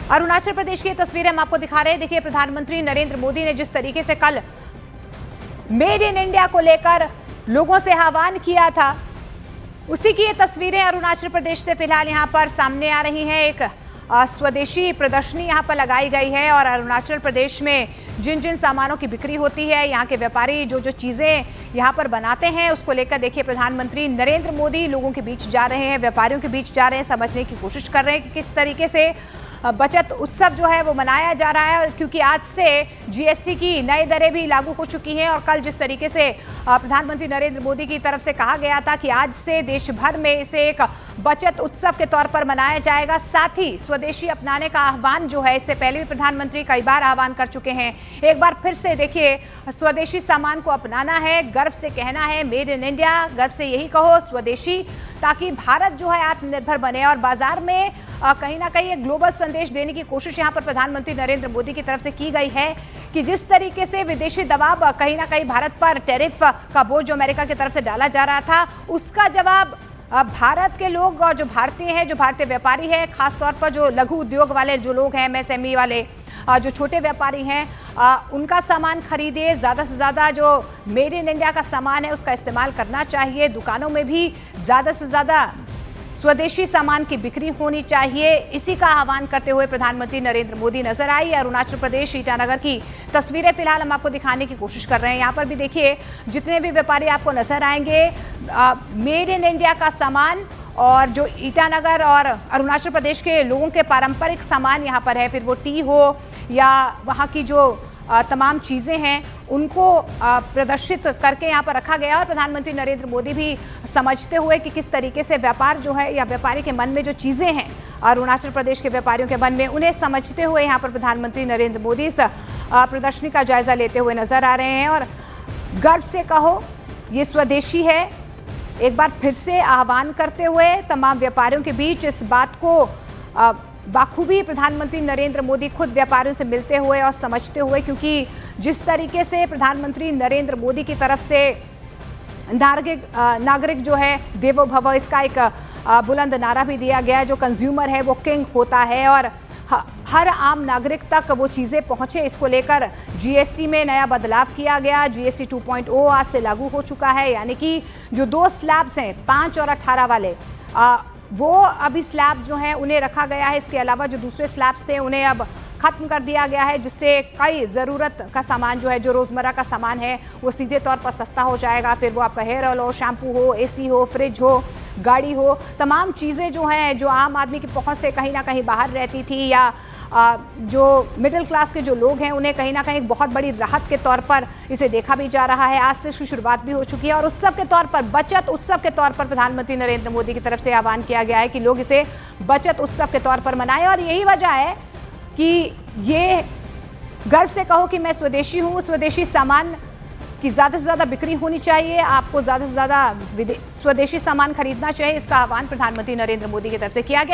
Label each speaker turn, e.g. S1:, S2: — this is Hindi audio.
S1: अरुणाचल प्रदेश की तस्वीरें हम आपको दिखा रहे हैं। देखिए, प्रधानमंत्री नरेंद्र मोदी ने जिस तरीके से कल मेड इन इंडिया को लेकर लोगों से आह्वान किया था, उसी की ये तस्वीरें अरुणाचल प्रदेश से फिलहाल यहां पर सामने आ रही हैं। एक स्वदेशी प्रदर्शनी यहां पर लगाई गई है और अरुणाचल प्रदेश में जिन जिन सामानों की बिक्री होती है, यहाँ के व्यापारी जो जो चीज़ें यहाँ पर बनाते हैं, उसको लेकर देखिए प्रधानमंत्री नरेंद्र मोदी लोगों के बीच जा रहे हैं, व्यापारियों के बीच जा रहे हैं, समझने की कोशिश कर रहे हैं कि किस तरीके से बचत उत्सव जो है वो मनाया जा रहा है। क्योंकि आज से जीएसटी की नई दरें भी लागू हो चुकी हैं और कल जिस तरीके से प्रधानमंत्री नरेंद्र मोदी की तरफ से कहा गया था कि आज से देश भर में इसे एक बचत उत्सव के तौर पर मनाया जाएगा, साथ ही स्वदेशी अपनाने का आह्वान जो है, इससे पहले भी प्रधानमंत्री कई बार आह्वान कर चुके हैं। एक बार फिर से देखिए, स्वदेशी सामान को अपनाना है, गर्व से कहना है मेड इन इंडिया, गर्व से यही कहो स्वदेशी, ताकि भारत जो है आत्मनिर्भर बने और बाजार में कहीं ना कहीं एक ग्लोबल संदेश देने की कोशिश यहां पर प्रधानमंत्री नरेंद्र मोदी की तरफ से की गई है कि जिस तरीके से विदेशी दबाव कहीं ना कहीं भारत पर टैरिफ का बोझ जो अमेरिका की तरफ से डाला जा रहा था, उसका जवाब भारत के लोग और जो भारतीय हैं, जो भारतीय व्यापारी है, खासतौर पर जो लघु उद्योग वाले जो लोग हैं, एमएसएमई वाले जो छोटे व्यापारी हैं, उनका सामान खरीदे, ज़्यादा से ज़्यादा जो मेड इन इंडिया का सामान है उसका इस्तेमाल करना चाहिए। दुकानों में भी ज़्यादा से ज़्यादा स्वदेशी सामान की बिक्री होनी चाहिए। इसी का आह्वान करते हुए प्रधानमंत्री नरेंद्र मोदी नजर आई। अरुणाचल प्रदेश ईटानगर की तस्वीरें फिलहाल हम आपको दिखाने की कोशिश कर रहे हैं। यहाँ पर भी देखिए, जितने भी व्यापारी आपको नजर आएंगे, मेड इन इंडिया का सामान और जो ईटानगर और अरुणाचल प्रदेश के लोगों के पारंपरिक सामान यहाँ पर है, फिर वो टी हो या वहाँ की जो तमाम चीज़ें हैं, उनको प्रदर्शित करके यहाँ पर रखा गया। और प्रधानमंत्री नरेंद्र मोदी भी समझते हुए कि किस तरीके से व्यापार जो है या व्यापारी के मन में जो चीज़ें हैं अरुणाचल प्रदेश के व्यापारियों के मन में, उन्हें समझते हुए यहाँ पर प्रधानमंत्री नरेंद्र मोदी इस प्रदर्शनी का जायजा लेते हुए नजर आ रहे हैं। और गर्व से कहो ये स्वदेशी है, एक बार फिर से आह्वान करते हुए तमाम व्यापारियों के बीच इस बात को बाखूबी प्रधानमंत्री नरेंद्र मोदी खुद व्यापारियों से मिलते हुए और समझते हुए, क्योंकि जिस तरीके से प्रधानमंत्री नरेंद्र मोदी की तरफ से नागरिक जो है देवो भव, इसका एक बुलंद नारा भी दिया गया, जो कंज्यूमर है वो किंग होता है और हर आम नागरिक तक वो चीज़ें पहुंचे, इसको लेकर जीएसटी में नया बदलाव किया गया। जीएसटी 2.0 आज से लागू हो चुका है, यानी कि जो 2 स्लैब्स हैं 5 और 18 वाले, वो अभी स्लैब जो हैं उन्हें रखा गया है। इसके अलावा जो दूसरे स्लैब्स थे उन्हें अब खत्म कर दिया गया है, जिससे कई ज़रूरत का सामान जो है, जो रोज़मर्रा का सामान है, वो सीधे तौर पर सस्ता हो जाएगा। फिर वो आपका हेयर ऑयल हो, शैम्पू हो, एसी हो, फ्रिज हो, गाड़ी हो, तमाम चीज़ें जो हैं जो आम आदमी की पहुंच से कहीं ना कहीं बाहर रहती थी, या जो मिडिल क्लास के जो लोग हैं उन्हें कहीं ना कहीं बहुत बड़ी राहत के तौर पर इसे देखा भी जा रहा है। आज से इसकी शुरुआत भी हो चुकी है और उत्सव के तौर पर, बचत उत्सव के तौर पर प्रधानमंत्री नरेंद्र मोदी की तरफ से आह्वान किया गया है कि लोग इसे बचत उत्सव के तौर पर मनाएं। और यही वजह है कि ये गर्व से कहो कि मैं स्वदेशी हूँ, स्वदेशी सामान की ज़्यादा से ज़्यादा बिक्री होनी चाहिए, आपको ज़्यादा से ज़्यादा स्वदेशी सामान खरीदना चाहिए, इसका आह्वान प्रधानमंत्री नरेंद्र मोदी की तरफ से किया गया।